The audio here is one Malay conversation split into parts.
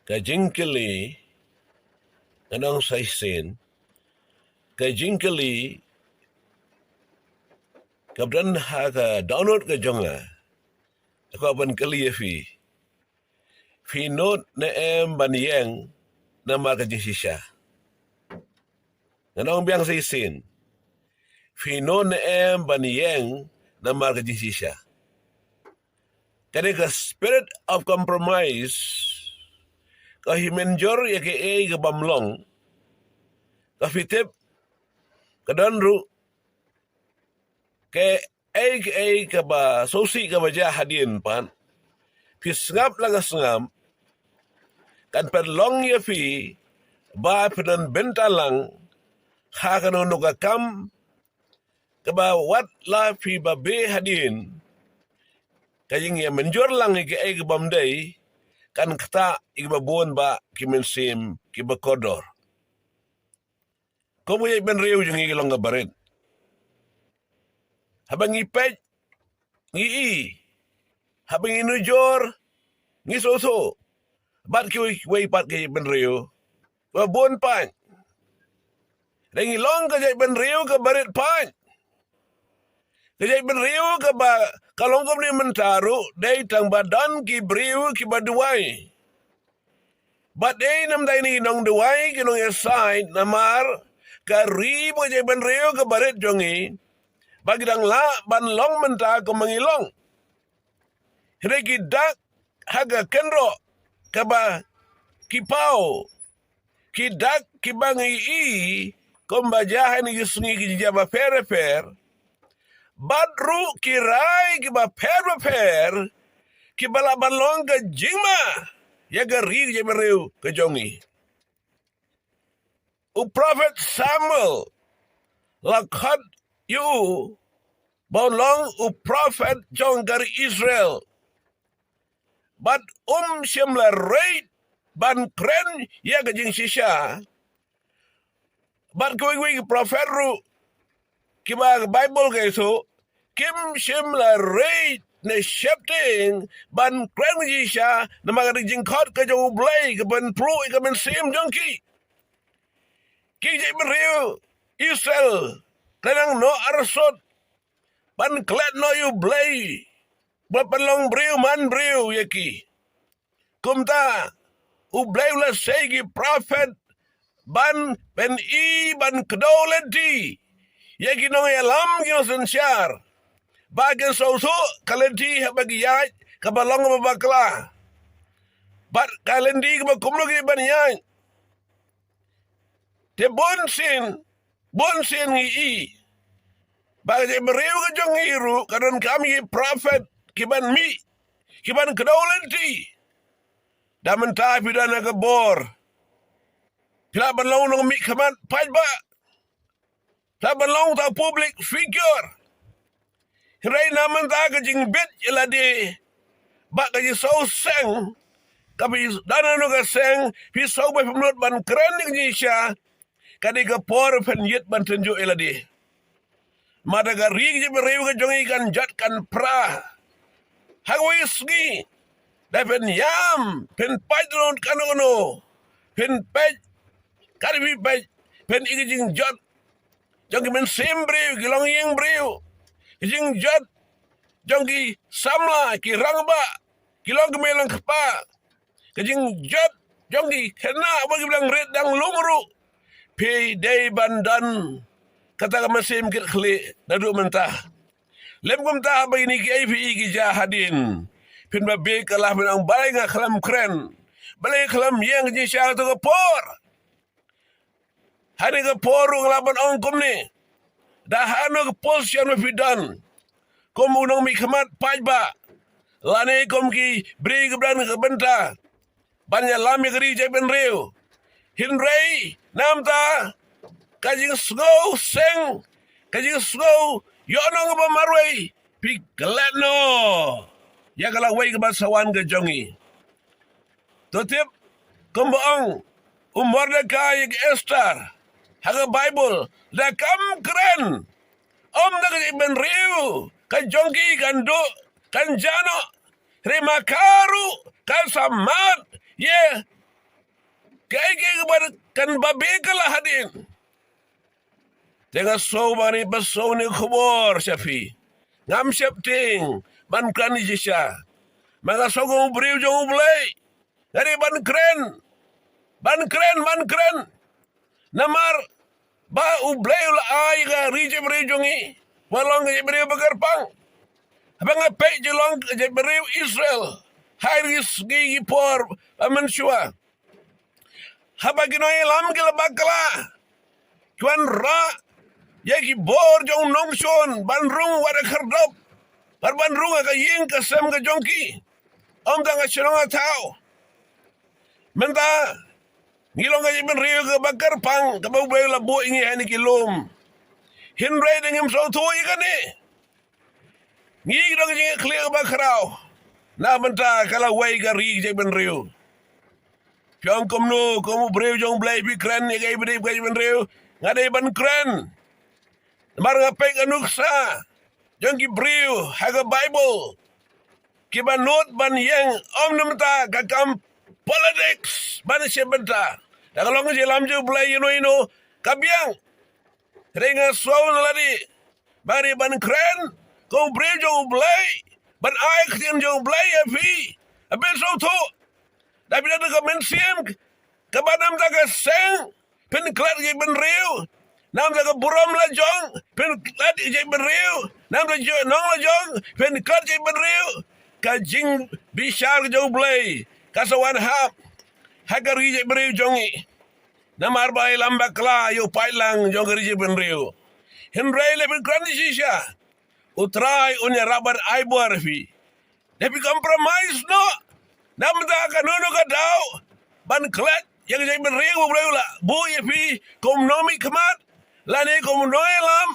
kajingkeli anong saisin kajingkeli kabran ha ka download ka jonga ako ban kali fi note na ban yang na makajing sisya anong biang saisin fi note na ban yang na makajing sisya kani ka spirit of compromise ka himenjor ya ke ka bamlong ka fitip kadanru ke ka ba sosi ka ba hadin pan pisngap lang sngam kan perlong ya fi ba penan bentalang ha kanu ka kam ka ba wat la fi ba be hadin kaying ya menjor lang ke ka bamdai kan kata iba buon ba kimensim kiba kodor komo ya ben riu jeng ilong ga barit habang ipet ngi habang inujor ngi soso bat ki way pat ke ben riu ba buon pan deng ilong ka ben riu ka barit pan kajay ben riu ka ba kalong kom ni mentaru day tang badan ki briu ki baduai but day nam day ni nong duai ki nong aside namar ka ribo jay ben riu ka barit jongi bagi dang la ban long menta ko mangilong hire ki dak haga kenro ka ba ki pau ki dak ki bangi kom bajahan ni sungi ki jaba fer badru kirai ki ba per ki bala balong ka jingma ya gari je mereu ke jongi u prophet Samuel lakhat you bolong u prophet jong gari Israel but shimla rate ban kren ya ga jing shisha but going prophet ru kiba Bible kay so kim shimla rate na shifting ban krenji siya na mga jingkot ka jong ublay ka ban pro ka ban sim jongki kiji ben riu Israel kanang no arsot ban klet no you blay bapanlong briu man briu yaki kumta ublay la segi prophet ban ban kdolenti yaki nong alam kino sensyar bagian sauso kalenti bagi yai kabalong mabakla bat kalenti kabakumlo ki banyan te bonsin ngi bagi mereu ka jong hiru kadon kami prophet kiban mi kiban kadolenti damen ta pidana ka bor pila balong nong mi kaman pajba ta balong ta public figure hirai naman ta ka jing bit ilade ba ka ji so seng kabi dana no ka seng pi so ba pemnot ban keren ni siya kadi ka por pen yet ban tenjo ilade madaga rig je bereu ka jongi kan jat kan pra hagwi sgi da pen yam pen padron kanono pen pej kadi pen iging jat jongi men sembreu gilong yeng breu jing jat jongi samla ki rangba kilong gemelang kepa kejing jat jongi kena bagi bilang red dang lumuru pe day bandan kata masim kit khli dadu mentah lem kumta bagi ni ki ki jahadin pin ba be kalah benang balai nga khalam kren balai khalam yang ji sya to por hari ka poru nglaban ongkom ni dah hano ke polisian mafidan kom unang mi khamat pajba lane kom ki bri ke bran ke benta banya lami geri je ben reu hinrei namta kajing snow seng kajing snow yo nong ba marwei pi galetno ya kala wei ke basawan ke jongi totip komboong Mordecai ke Esther haga Bible da kam keren na ben riu kan jongki kan do kan jano remakaru kan samat ye Kaya kepada kan babekalah hadin. Tengah so bani baso ni kubur Syafi. Ngam siap ting. Ban kran ni jisya. Maka sogong beriu jong ulay. Dari ban kren. Ban kren. Namar ba ulay ula ay ka rije beriu jongi. Walong ke beriu bagarpang. Habang ngapay jelong ke beriu Israel. Hairis gigi por amansua. Habang ginoy lam kila bakala. Kuan ra. Yaki bor jong nongson. Banrung wada kardop. Barbanrung ka ying ka sem ka jongki. Om tanga sirong tao. Menta. Ngilong ka jibin riyo ka bakar pang. Kabaw bayo labo ingi hani kilom. Hinray dengim so tuwa ka ni. Ngig dong ka kliya ka bakaraw. Na menta kalaway ka rig jibin riyo. Piang komno, komu breu jong blay pi kren ni kay breu kay ben reu. Ngade ban kren. Mar ngapay kanuksa. Jong ki breu haga Bible. Ki ban not ban yang om namta kakam politics ban sebenta. Da kalong je lam je blay ino kabyang. Renga saw ladi. Bari ban kren ko breu jong blay. Ban ay ktin jong blay afi. Abel so to. Tapi ada kemensiam kebanam taga seng penklat je benriu nam taga buram la jong penklat je benriu nam taga nong la jong penklat je benriu kajing bishar jong blay kasawan hap hagari je benriu jongi nam arba lamba kla yo pailang jong gari je benriu hemrai le penklat shisha utrai unya rabar aibor fi tapi compromise no Namda kanuno ka daw ban klat yang jay benriu breu la bu ye pi kom nomi kamat lane kom noelam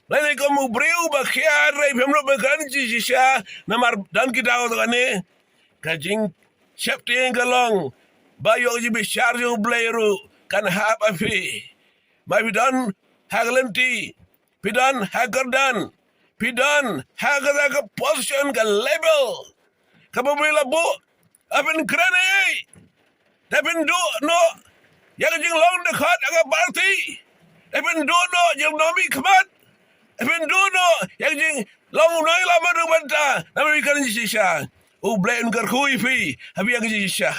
lane kom breu ba khiar rei pemno ba kan ji sha namar dan ki daw ne kajing chapte galong ba yo ji be charge blairu kan hab afi ma bidan haglenti pidan hagardan pidan hagaza ka position ka label kababila bu Apin kerana Apin do no yang jing long dekat agak parti. Apin do no yang nomi kemat. Apin do no yang jing long noi lama do banta. Nama ikan jisha. Ublain kerkui fi. Habi yang jisha.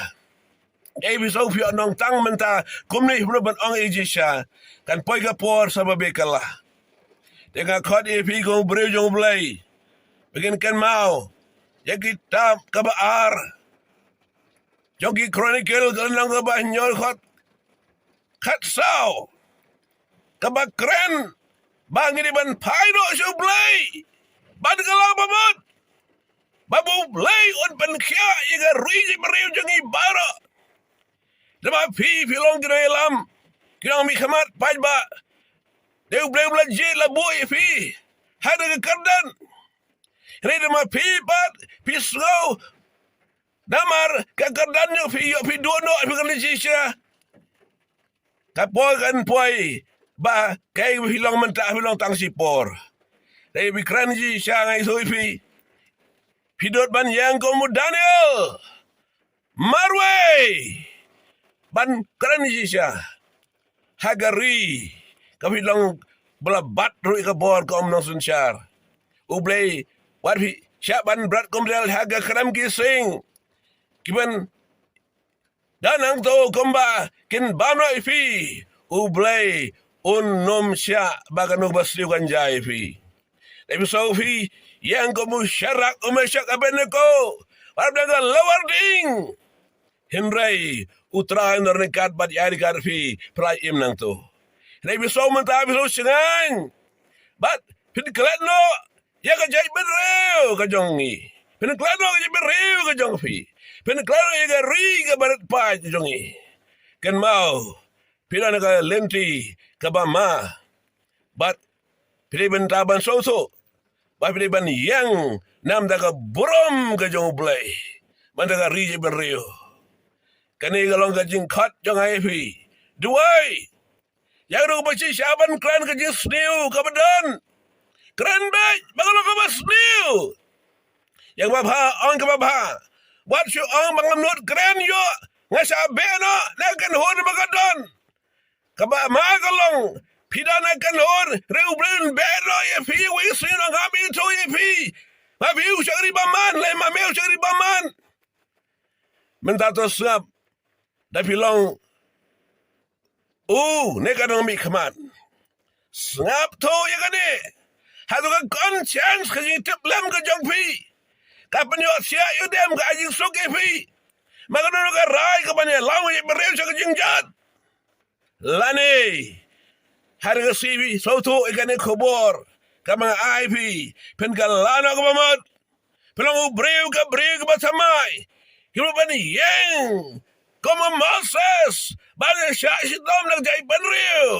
Ebi so fi nong tang menta. Kumni hibroban ong jisha. Kan poi ka por sama bekalah. Tengah kot epi kong breu jong blay. Begin kan mau. Yang kita kabar. Jogi Chronicle kanang kabah nyol kat sao. Kabak keren. Bangi di ban paido sublay. Ban kalang pamot. Babu blay on pan kya iga ruiji beriu jangi bara. Dama pi filong kina ilam. Kinang mi kamat pajba. Deu blay blajit la boy fi. Hada ke kardan. Ini dama pi pat. Pi slow. Namar kakardanyo pi dono pi kan sisya. Kapoy kan poy ba kay hilang mentah hilang tang sipor. Dai pi kran ji sya ngai soi pi dot ban yang komu Daniel. Marway ban kran ji sya. Hagari kapilang belabat rui ka bor kom nong sunsyar. Ublay wat pi sya ban brat kom del haga kram kising. Kiban danang to komba kin bana ifi ublay nom sya bagano basliu kanjay ifi. Tapi so fi yang komu syarak umesyak abeneko wardaga lawarding himray utrahan nekat bat yari karfi prai im nang to. Tapi so menta so singang bat pidklat no ya ka jay benreu ka jongi pidklat no ka jay benreu ka jong fi. Peneklaro iga riga barat pa jongi. Kan mau pila naga lenti kabama. Bat pili bentaban soso. Bat pili ban yang nam daga burom ka jong blay. Mandaga rije ben rio. Kan iga long ka jing kat jong haifi. Duway. Yang ro baci syaban klan ka jing sniu kabadan. Kran bay bagalo ka bas sniu. Yang babha on ka babha. What you ang mga not kren yo ngasa beno nakan hon magadon kaba magalong pidana kan hon reublen beno ye fi wisino ngabi to ye fi mabiu syari baman le mameu syari baman mentato sap dapilong nekanong mi khamat ngap to ya kane hadu ka conscience ka jing tiplem ka jong pi ka panyo sia yu dem ka jing soke pi magano ka rai ka panya law ye berew sa ka jing jat lane har ka sibi so to ikane khobor ka mga IP pen ka lana ka mamad pelong brew ka ba samai hiru pani yang como Moses bani sya sidom nang jai penriu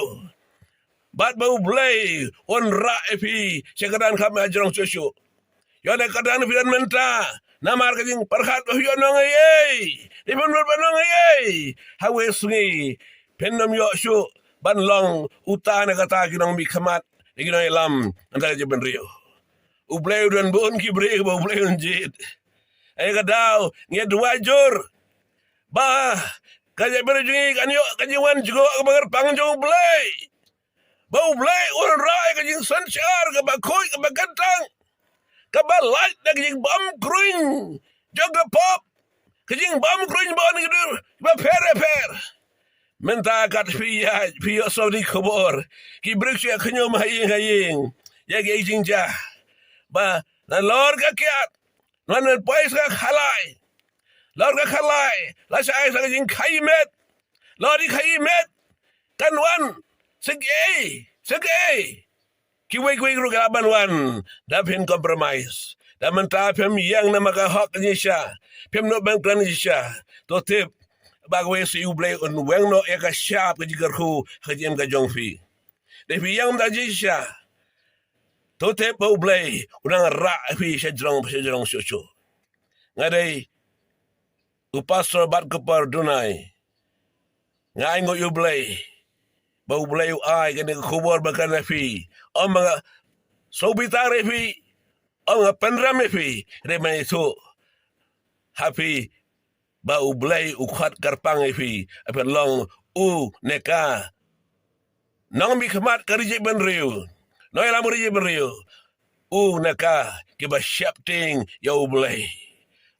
bat bau blay on ra epi sekadan kami ajrong susu yo ne kadan fidan menta namar kajing perkhat yo nong ye di pun nong ye hawe sungi penom yo su ban long utana kata kinong mi khamat kinong lam antara je penriu ublay dan bon ki bre bau blay on jit ay kadaw nge dua jur ba kaje berjungi kanyo kajiwan juga kabar pangjong blay bau blay un rai kajing sanchar ka bakoi ka bagantang ka ba light na kajing bam kruing jaga pop kajing bam kruing ba ni gidur ba per menta kat fiya so di khobor ki briksia khanyo mahaying ya ge jingja ba na lor ka kyat nan pais ka khalai lor ka khalai la sai sa jing khaimet lor di khaimet kan wan sige ki wei ru ka ban wan da pin compromise da menta pem yang na maka hak ni sha pem no bang plan ni sha to tip bagwe si ublay on weng no ya ka sharp ka jigar khu khajem ka jongfi de fi yang da ji sha to tip ublay unang ra fi shajrong shuchu ngadai upastor bat kepar dunai ngai ngo ublay bau blay ai kan khubor bakan fi om mga sobitare fi om nga penram fi remai so happy bau blay ukhat karpang fi apen long neka nong mi khamat karije ben riu noi la muri ben riu neka ke ba shapting ya blay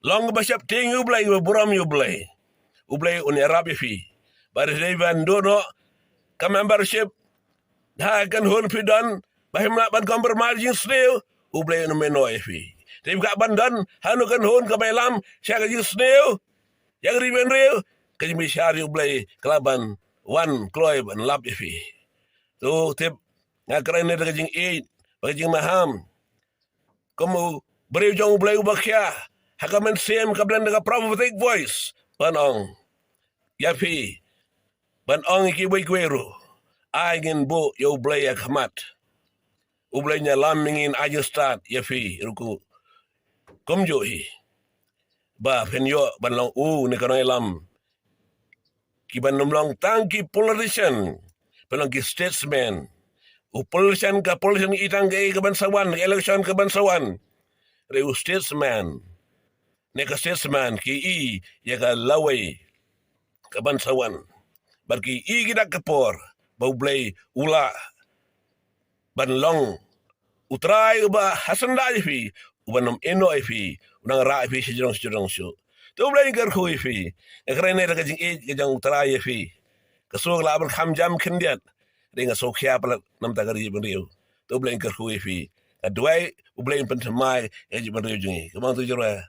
long ba shapting blay buram blay un arab fi bar revan dono ka membership ha kan hon pidan bahimna ban komber margin sneu blay no menoi fi tim ka bandan hanu kan hon ka melam sya ka sneu yang riben riu kajimi syari blay kelaban wan kloy ban lab fi tu tip ngakran ne kajing 8 kajing maham komu beriu jong blay ubakya hakamen sem kablan daga prophetic voice panong yafi panong ki wei kweru aingen bo yo blay akhamat ublaynya lamingin aja start yafi ruku komjo hi ba penyo ban long ne kanoi lam ki ban long tangki politician pelong ki statesman politician itang ke bansawan election ke bansawan reu statesman ne ka statesman ki ya ka lawai ke bansawan bar ki kita kapor bau blay ula ban long utrai ba hasan da fi ubanam eno fi unang ra fi sejong shu to blay gar khu fi ekrene ka jing ke jang utrai fi kasog la ban kham jam khindiat ringa sokhya pala nam ta gari ben riu to blay gar khu fi adwai ublay pen thamai e ben riu jingi kamang tu jora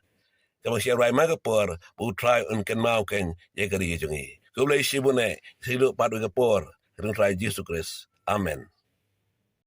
kamang sia rai ma ka por bu try un kan mau ken ye gari jingi to blay sibune silu padu ka por ring try Jesus Christ amen.